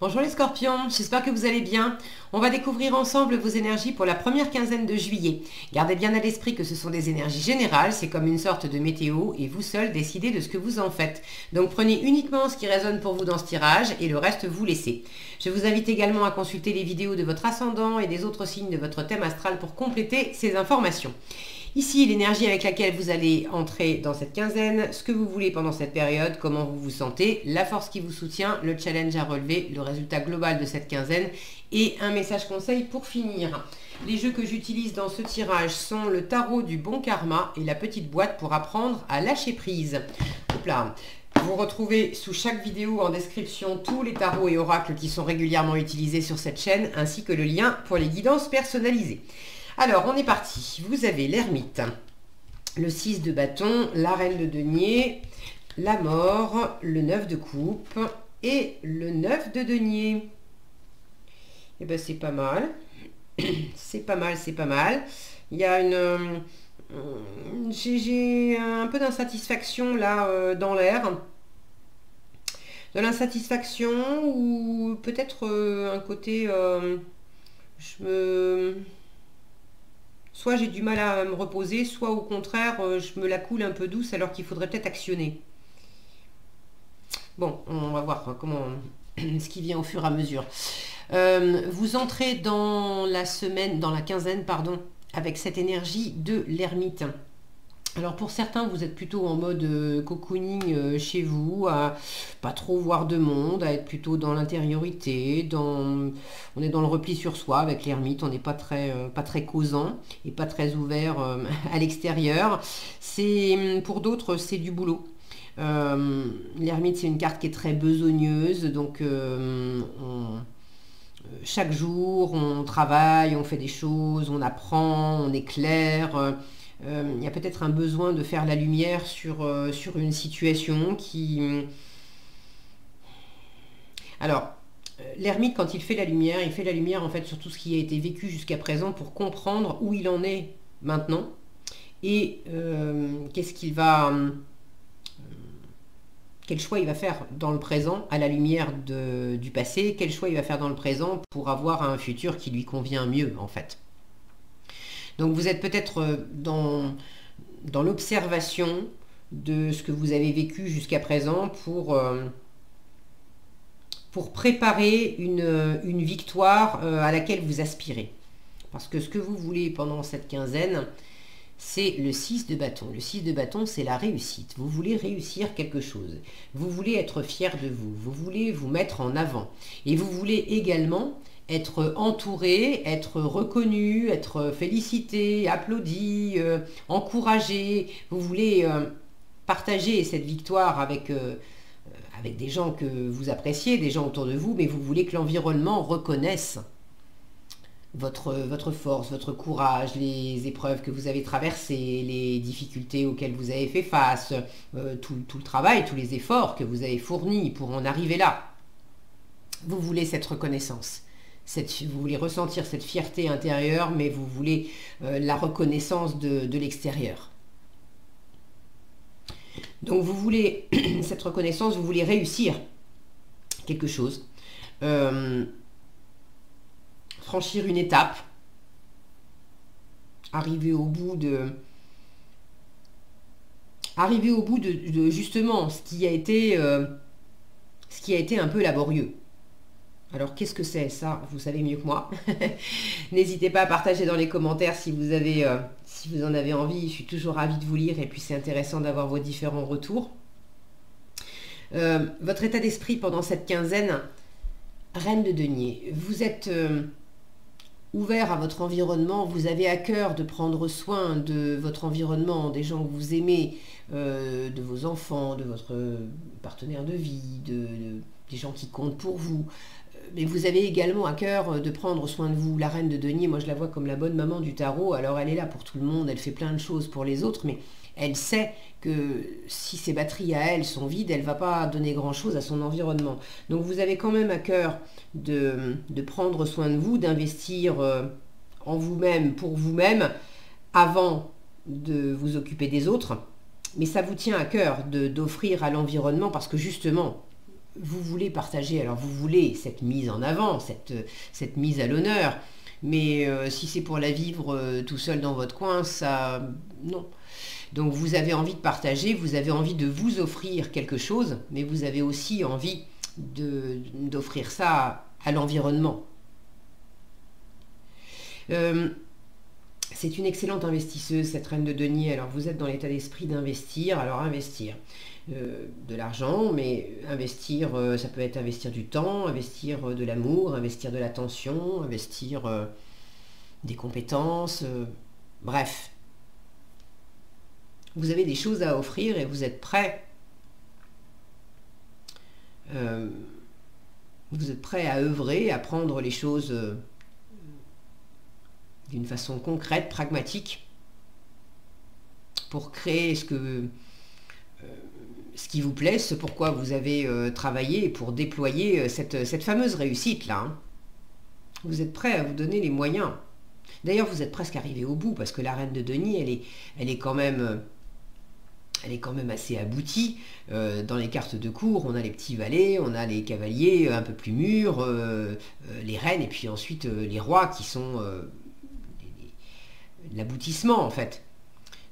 Bonjour les scorpions, j'espère que vous allez bien. On va découvrir ensemble vos énergies pour la première quinzaine de juillet. Gardez bien à l'esprit que ce sont des énergies générales, c'est comme une sorte de météo et vous seul décidez de ce que vous en faites. Donc prenez uniquement ce qui résonne pour vous dans ce tirage et le reste vous laissez. Je vous invite également à consulter les vidéos de votre ascendant et des autres signes de votre thème astral pour compléter ces informations. Ici, l'énergie avec laquelle vous allez entrer dans cette quinzaine, ce que vous voulez pendant cette période, comment vous vous sentez, la force qui vous soutient, le challenge à relever, le résultat global de cette quinzaine et un message conseil pour finir. Les jeux que j'utilise dans ce tirage sont le tarot du bon karma et la petite boîte pour apprendre à lâcher prise. Hop là. Vous retrouvez sous chaque vidéo en description tous les tarots et oracles qui sont régulièrement utilisés sur cette chaîne ainsi que le lien pour les guidances personnalisées. Alors, on est parti. Vous avez l'ermite, le 6 de bâton, la reine de denier, la mort, le 9 de coupe et le 9 de denier. Et bien, c'est pas mal. C'est pas mal, c'est pas mal. Il y a une... j'ai un peu d'insatisfaction là dans l'air. De l'insatisfaction ou peut-être un côté... Soit j'ai du mal à me reposer, soit au contraire, je me la coule un peu douce alors qu'il faudrait peut-être actionner. Bon, on va voir comment ce qui vient au fur et à mesure. Vous entrez dans la semaine, dans la quinzaine, pardon, avec cette énergie de l'ermite. Alors pour certains, vous êtes plutôt en mode cocooning chez vous, à pas trop voir de monde, à être plutôt dans l'intériorité, on est dans le repli sur soi avec l'ermite, on n'est pas très causant et pas très ouvert à l'extérieur. Pour d'autres, c'est du boulot. L'ermite, c'est une carte qui est très besogneuse, donc chaque jour, on travaille, on fait des choses, on apprend, on éclaire. Il y a peut-être un besoin de faire la lumière sur une situation qui... Alors, l'ermite, quand il fait la lumière en fait sur tout ce qui a été vécu jusqu'à présent pour comprendre où il en est maintenant et qu'est-ce qu'il va... quel choix il va faire dans le présent à la lumière du passé, quel choix il va faire dans le présent pour avoir un futur qui lui convient mieux en fait. Donc vous êtes peut-être dans l'observation de ce que vous avez vécu jusqu'à présent pour préparer une victoire à laquelle vous aspirez. Parce que ce que vous voulez pendant cette quinzaine, c'est le 6 de bâton. Le 6 de bâton, c'est la réussite. Vous voulez réussir quelque chose. Vous voulez être fier de vous. Vous voulez vous mettre en avant. Et vous voulez également être entouré, être reconnu, être félicité, applaudi, encouragé. Vous voulez partager cette victoire avec des gens que vous appréciez, des gens autour de vous, mais vous voulez que l'environnement reconnaisse votre force, votre courage, les épreuves que vous avez traversées, les difficultés auxquelles vous avez fait face, tout le travail, tous les efforts que vous avez fournis pour en arriver là. Vous voulez cette reconnaissance. Vous voulez ressentir cette fierté intérieure, mais vous voulez la reconnaissance de l'extérieur. Donc vous voulez cette reconnaissance, vous voulez réussir quelque chose, franchir une étape, arriver au bout de justement ce qui a été un peu laborieux. Alors, qu'est-ce que c'est ça? Vous savez mieux que moi. N'hésitez pas à partager dans les commentaires si vous en avez envie. Je suis toujours ravie de vous lire et puis c'est intéressant d'avoir vos différents retours. Votre état d'esprit pendant cette quinzaine, reine de denier. Vous êtes ouvert à votre environnement. Vous avez à cœur de prendre soin de votre environnement, des gens que vous aimez, de vos enfants, de votre partenaire de vie, des gens qui comptent pour vous. Mais vous avez également à cœur de prendre soin de vous. La reine de denier, moi je la vois comme la bonne maman du tarot. Alors elle est là pour tout le monde, elle fait plein de choses pour les autres, mais elle sait que si ses batteries à elle sont vides, elle ne va pas donner grand-chose à son environnement. Donc vous avez quand même à cœur de prendre soin de vous, d'investir en vous-même, pour vous-même, avant de vous occuper des autres. Mais ça vous tient à cœur d'offrir à l'environnement parce que justement, vous voulez partager, alors vous voulez cette mise en avant, cette mise à l'honneur, mais si c'est pour la vivre tout seul dans votre coin, ça, non. Donc vous avez envie de partager, vous avez envie de vous offrir quelque chose, mais vous avez aussi envie d'offrir ça à l'environnement. C'est une excellente investisseuse, cette reine de denier. Alors vous êtes dans l'état d'esprit d'investir. Alors investir de l'argent, mais investir, ça peut être investir du temps, investir de l'amour, investir de l'attention, investir des compétences, bref. Vous avez des choses à offrir et vous êtes prêt. Vous êtes prêt à œuvrer, à prendre les choses d'une façon concrète, pragmatique, pour créer ce qui vous plaît, ce pourquoi vous avez travaillé, pour déployer cette fameuse réussite-là. Hein. Vous êtes prêt à vous donner les moyens. D'ailleurs, vous êtes presque arrivé au bout, parce que la reine de denier, elle est quand même assez aboutie. Dans les cartes de cour, on a les petits valets, on a les cavaliers un peu plus mûrs, les reines, et puis ensuite les rois qui sont l'aboutissement en fait.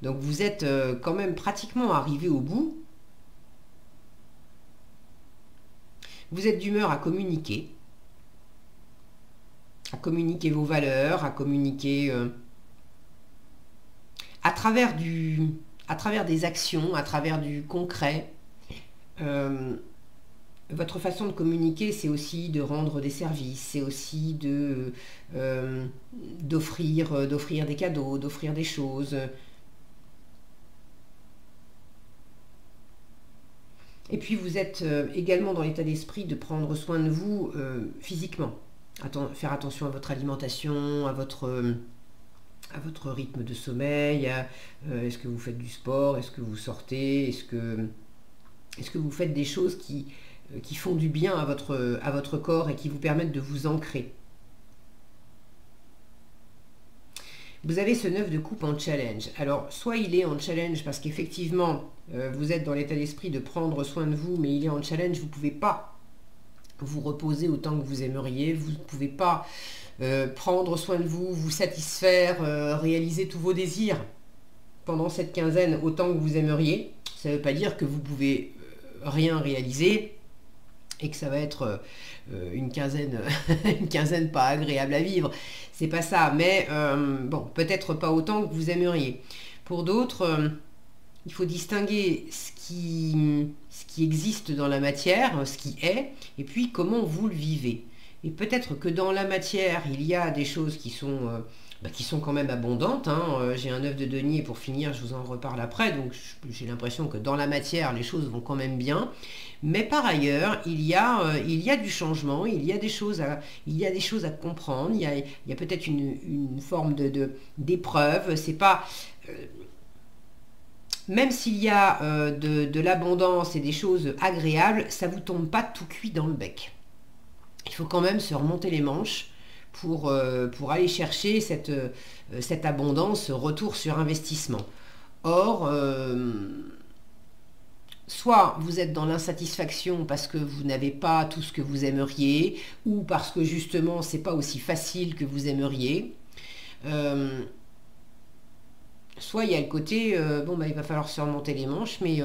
Donc vous êtes quand même pratiquement arrivé au bout. Vous êtes d'humeur à communiquer vos valeurs, à communiquer à travers des actions, à travers du concret. Votre façon de communiquer, c'est aussi de rendre des services, c'est aussi d'offrir des cadeaux, d'offrir des choses. Et puis vous êtes également dans l'état d'esprit de prendre soin de vous physiquement. Faire attention à votre alimentation, à votre rythme de sommeil, est-ce que vous faites du sport, est-ce que vous sortez, est-ce que vous faites des choses qui font du bien à votre corps et qui vous permettent de vous ancrer. Vous avez ce 9 de coupe en challenge. Alors, soit il est en challenge parce qu'effectivement, vous êtes dans l'état d'esprit de prendre soin de vous, mais il est en challenge, vous ne pouvez pas vous reposer autant que vous aimeriez, vous ne pouvez pas prendre soin de vous, vous satisfaire, réaliser tous vos désirs pendant cette quinzaine autant que vous aimeriez. Ça ne veut pas dire que vous pouvez rien réaliser et que ça va être une quinzaine une quinzaine pas agréable à vivre. C'est pas ça, mais bon, peut-être pas autant que vous aimeriez. Pour d'autres, il faut distinguer ce qui existe dans la matière, ce qui est, et puis comment vous le vivez. Et peut-être que dans la matière, il y a des choses qui sont quand même abondantes. Hein. J'ai un œuf de denier pour finir, je vous en reparle après, donc j'ai l'impression que dans la matière, les choses vont quand même bien. Mais par ailleurs, il y a du changement, il y a des choses à comprendre, il y a peut-être une forme d'épreuve. C'est pas... même s'il y a de l'abondance et des choses agréables, ça ne vous tombe pas tout cuit dans le bec. Il faut quand même se remonter les manches pour aller chercher cette abondance, ce retour sur investissement. Or, soit vous êtes dans l'insatisfaction parce que vous n'avez pas tout ce que vous aimeriez, ou parce que justement c'est pas aussi facile que vous aimeriez. Soit il y a le côté, il va falloir se remonter les manches, mais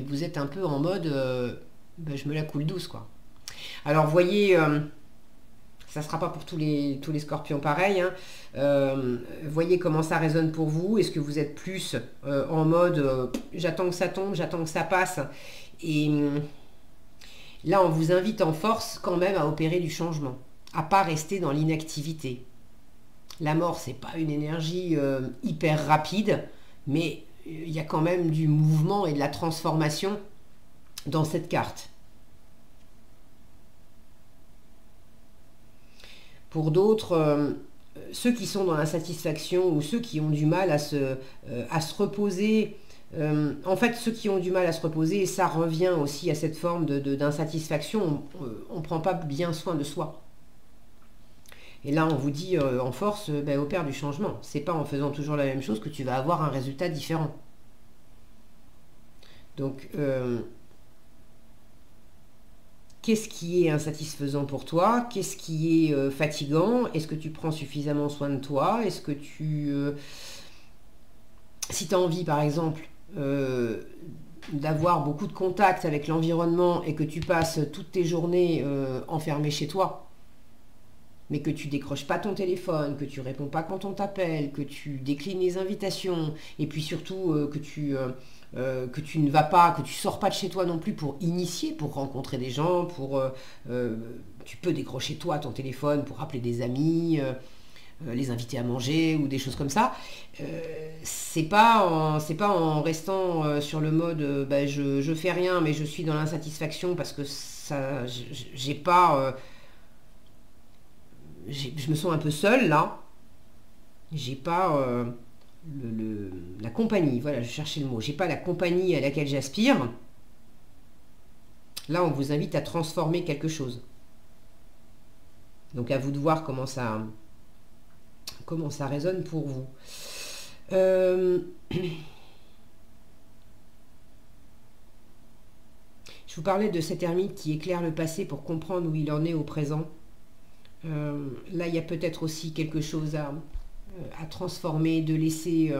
vous êtes un peu en mode, je me la coule douce, quoi. Alors, voyez, ça ne sera pas pour tous les scorpions pareil, hein. Voyez comment ça résonne pour vous. Est-ce que vous êtes plus en mode, j'attends que ça tombe, j'attends que ça passe. Et là, on vous invite en force quand même à opérer du changement, à ne pas rester dans l'inactivité. La mort, c'est pas une énergie hyper rapide, mais il y a quand même du mouvement et de la transformation dans cette carte. Pour d'autres, ceux qui sont dans l'insatisfaction ou ceux qui ont du mal à se reposer, en fait, ceux qui ont du mal à se reposer, ça revient aussi à cette forme d'insatisfaction, on ne prend pas bien soin de soi. Et là, on vous dit en force, opère du changement. C'est pas en faisant toujours la même chose que tu vas avoir un résultat différent. Donc, qu'est-ce qui est insatisfaisant pour toi? Qu'est-ce qui est fatigant? Est-ce que tu prends suffisamment soin de toi? Est-ce que tu... si tu as envie, par exemple, d'avoir beaucoup de contact avec l'environnement et que tu passes toutes tes journées enfermé chez toi, mais que tu décroches pas ton téléphone, que tu réponds pas quand on t'appelle, que tu déclines les invitations, et puis surtout que tu ne vas pas, que tu sors pas de chez toi non plus pour initier, pour rencontrer des gens, tu peux décrocher toi ton téléphone pour appeler des amis, les inviter à manger ou des choses comme ça. C'est pas en restant sur le mode je fais rien mais je suis dans l'insatisfaction parce que ça j'ai pas je me sens un peu seule là. J'ai pas la compagnie, voilà, je cherchais le mot. J'ai pas la compagnie à laquelle j'aspire. Là, on vous invite à transformer quelque chose. Donc à vous de voir comment ça résonne pour vous. Je vous parlais de cet ermite qui éclaire le passé pour comprendre où il en est au présent. Là, il y a peut-être aussi quelque chose à transformer, de laisser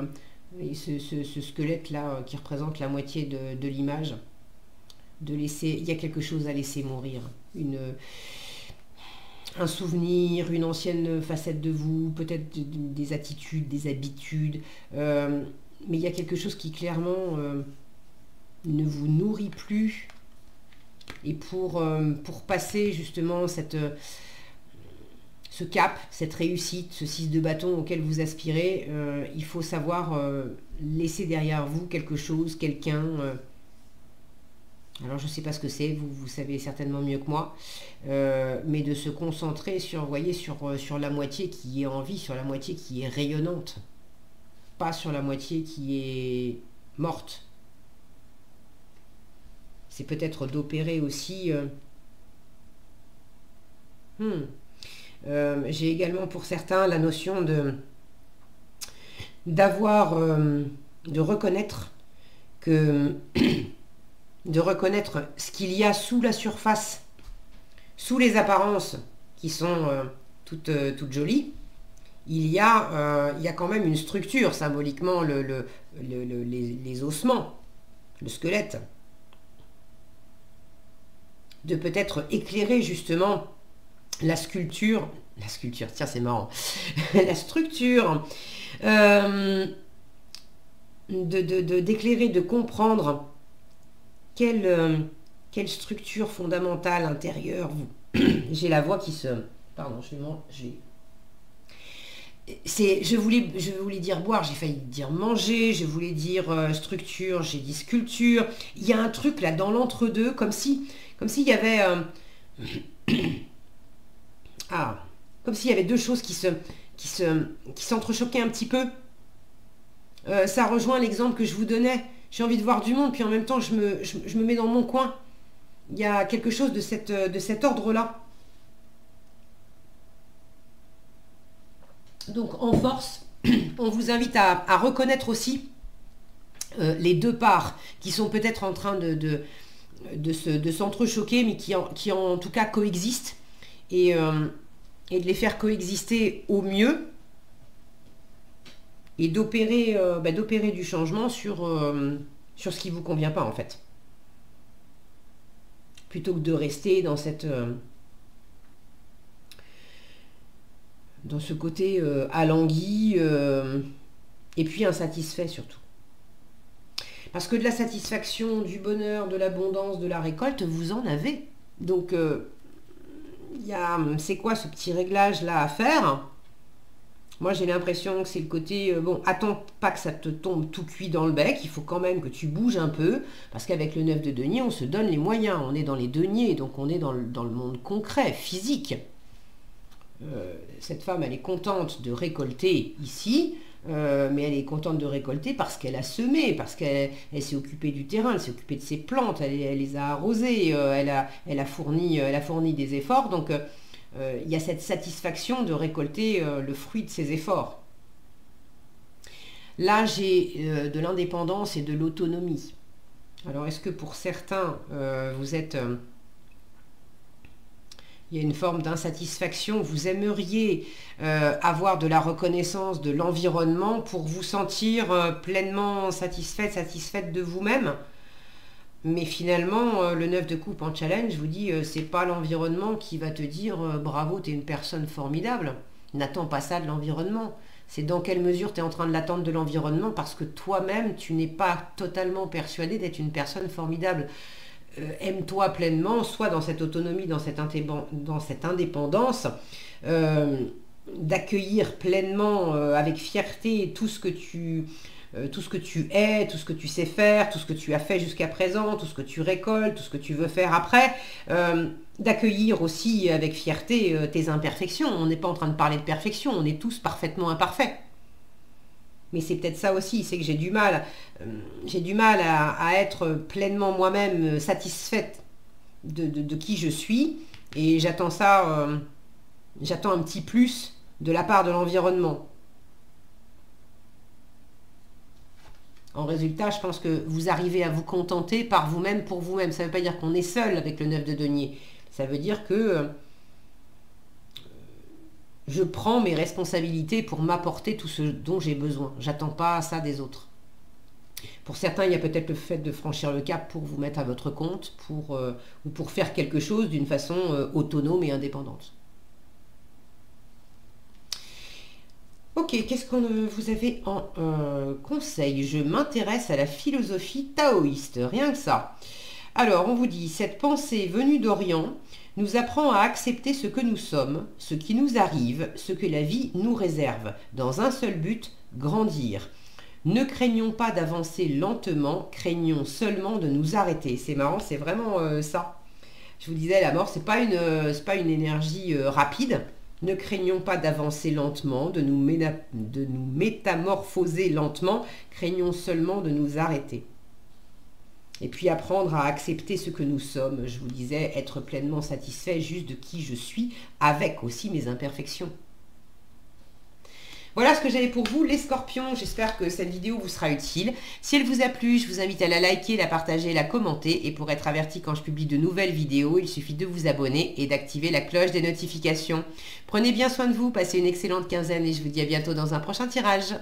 ce squelette-là qui représente la moitié de l'image. Il y a quelque chose à laisser mourir. Un souvenir, une ancienne facette de vous, peut-être des attitudes, des habitudes. Mais il y a quelque chose qui clairement ne vous nourrit plus. Et pour passer justement ce cap, cette réussite, ce 6 de bâton auquel vous aspirez, il faut savoir laisser derrière vous quelque chose, quelqu'un. Alors je ne sais pas ce que c'est, vous savez certainement mieux que moi, mais de se concentrer sur, voyez, sur la moitié qui est en vie, sur la moitié qui est rayonnante, pas sur la moitié qui est morte. C'est peut-être d'opérer aussi... j'ai également pour certains la notion de reconnaître ce qu'il y a sous la surface, sous les apparences qui sont toutes jolies. Il y a quand même une structure, symboliquement les ossements, le squelette, de peut-être éclairer justement la sculpture, tiens c'est marrant, la structure, d'éclairer, de comprendre quelle structure fondamentale intérieure vous... J'ai la voix qui se... Pardon, je voulais dire boire, j'ai failli dire manger, je voulais dire structure, j'ai dit sculpture. Il y a un truc là dans l'entre-deux, comme s'il y avait... comme s'il y avait deux choses qui s'entrechoquaient un petit peu. Ça rejoint l'exemple que je vous donnais. J'ai envie de voir du monde, puis en même temps, je me mets dans mon coin. Il y a quelque chose de cet ordre-là. Donc, en force, on vous invite à reconnaître aussi les deux parts qui sont peut-être en train de s'entrechoquer, mais qui en tout cas coexistent. Et de les faire coexister au mieux et d'opérer du changement sur ce qui ne vous convient pas en fait. Plutôt que de rester dans dans ce côté alangui et puis insatisfait surtout. Parce que de la satisfaction, du bonheur, de l'abondance, de la récolte, vous en avez. Donc c'est quoi ce petit réglage là à faire? Moi j'ai l'impression que c'est le côté attends pas que ça te tombe tout cuit dans le bec, il faut quand même que tu bouges un peu, parce qu'avec le 9 de denier on se donne les moyens, on est dans les deniers, donc on est dans le monde concret, physique. Cette femme elle est contente de récolter ici, mais elle est contente de récolter parce qu'elle a semé, parce qu'elle s'est occupée du terrain, elle s'est occupée de ses plantes, elle les a arrosées, elle a fourni des efforts, donc il y a cette satisfaction de récolter le fruit de ses efforts. Là j'ai de l'indépendance et de l'autonomie. Alors est-ce que pour certains vous êtes Il y a une forme d'insatisfaction. Vous aimeriez avoir de la reconnaissance de l'environnement pour vous sentir pleinement satisfaite de vous-même. Mais finalement, le 9 de coupe en challenge vous dit c'est pas l'environnement qui va te dire bravo, tu es une personne formidable. N'attends pas ça de l'environnement. C'est dans quelle mesure tu es en train de l'attendre de l'environnement parce que toi-même, tu n'es pas totalement persuadé d'être une personne formidable. Aime-toi pleinement, soit dans cette autonomie, dans cette indépendance, d'accueillir pleinement avec fierté tout ce que tu es, tout ce que tu sais faire, tout ce que tu as fait jusqu'à présent, tout ce que tu récoltes, tout ce que tu veux faire après, d'accueillir aussi avec fierté tes imperfections. On n'est pas en train de parler de perfection, on est tous parfaitement imparfaits. Mais c'est peut-être ça aussi, c'est que j'ai du mal à être pleinement moi-même satisfaite de qui je suis, et j'attends ça, j'attends un petit plus de la part de l'environnement. En résultat, je pense que vous arrivez à vous contenter par vous-même, pour vous-même. Ça ne veut pas dire qu'on est seul avec le 9 de denier. Ça veut dire que je prends mes responsabilités pour m'apporter tout ce dont j'ai besoin. J'attends pas ça des autres. Pour certains, il y a peut-être le fait de franchir le cap pour vous mettre à votre compte, ou pour faire quelque chose d'une façon autonome et indépendante. Ok, qu'est-ce que vous avez en conseil? Je m'intéresse à la philosophie taoïste, rien que ça. Alors, on vous dit, cette pensée venue d'Orient nous apprend à accepter ce que nous sommes, ce qui nous arrive, ce que la vie nous réserve, dans un seul but, grandir. Ne craignons pas d'avancer lentement, craignons seulement de nous arrêter. C'est marrant, c'est vraiment ça. Je vous disais, la mort, c'est pas une énergie rapide. Ne craignons pas d'avancer lentement, de nous métamorphoser lentement, craignons seulement de nous arrêter. Et puis apprendre à accepter ce que nous sommes. Je vous disais, être pleinement satisfait juste de qui je suis, avec aussi mes imperfections. Voilà ce que j'avais pour vous, les scorpions. J'espère que cette vidéo vous sera utile. Si elle vous a plu, je vous invite à la liker, la partager, la commenter. Et pour être averti quand je publie de nouvelles vidéos, il suffit de vous abonner et d'activer la cloche des notifications. Prenez bien soin de vous, passez une excellente quinzaine et je vous dis à bientôt dans un prochain tirage.